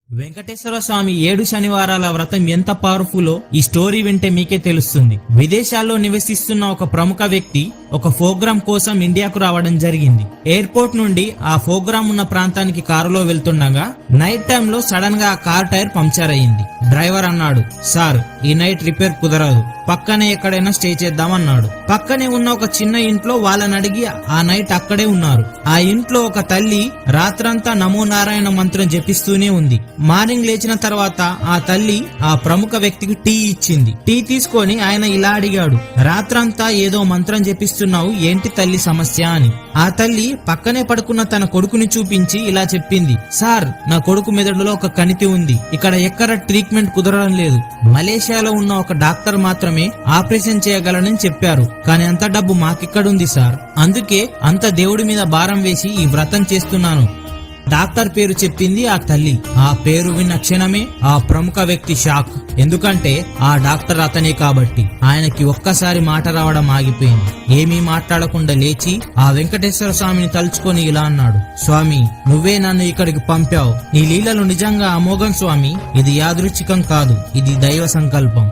వెంకటేశ్వర స్వామి 7 శనివారాల వ్రతం ఎంత పవర్ఫుల్లో ఈ స్టోరీ వింటే మీకే తెలుస్తుంది. విదేశాల్లో నివసిస్తున్న ఒక ప్రముఖ వ్యక్తి ఒక ప్రోగ్రాం కోసం ఇండియాకు రావడం జరిగింది. ఎయిర్పోర్ట్ నుండి ఆ ప్రోగ్రాం ఉన్న ప్రాంతానికి కారులో వెళ్తుండగా నైట్ టైంలో సడన్ గా ఆ కార్ టైర్ పంక్చర్ అయ్యింది. డ్రైవర్ అన్నాడు, సార్ ఈ నైట్ రిపేర్ కుదరదు, పక్కనే ఎక్కడైనా స్టే చేద్దామన్నాడు. పక్కనే ఉన్న ఒక చిన్న ఇంట్లో వాళ్ళని అడిగి ఆ నైట్ అక్కడే ఉన్నారు. ఆ ఇంట్లో ఒక తల్లి రాత్రంతా నమో నారాయణ మంత్రం జపిస్తూనే ఉంది. మార్నింగ్ లేచిన తర్వాత ఆ తల్లి ఆ ప్రముఖ వ్యక్తికి టీ ఇచ్చింది. టీ తీసుకొని ఆయన ఇలా అడిగాడు, రాత్రంతా ఏదో మంత్రం జపిస్తున్నావు, ఏంటి తల్లి సమస్య అని. ఆ తల్లి పక్కనే పడుకున్న తన కొడుకుని చూపించి ఇలా చెప్పింది, సార్ నా కొడుకు మెదడులో ఒక కణితి ఉంది, ఇక్కడ ఎక్కడ ట్రీట్మెంట్ కుదరడం లేదు, మలేషియాలో ఉన్న ఒక డాక్టర్ మాత్రమే ఆపరేషన్ చేయగలనని చెప్పారు, కానీ అంత డబ్బు మాకిక్కడుంది సార్, అందుకే అంత దేవుడి మీద భారం వేసి ఈ వ్రతం చేస్తున్నాను. డాక్టర్ పేరు చెప్పింది ఆ తల్లి. ఆ పేరు విన్న క్షణమే ఆ ప్రముఖ వ్యక్తి షాక్. ఎందుకంటే ఆ డాక్టర్ అతనే కాబట్టి. ఆయనకి ఒక్కసారి మాట రావడం ఆగిపోయింది. ఏమీ మాట్లాడకుండా లేచి ఆ వెంకటేశ్వర స్వామిని తలుచుకొని ఇలా అన్నాడు, స్వామి నువ్వే నన్ను ఇక్కడికి పంపావు, నీ లీలలు నిజంగా అమోఘం స్వామి, ఇది యాదృచ్ఛికం కాదు, ఇది దైవ సంకల్పం.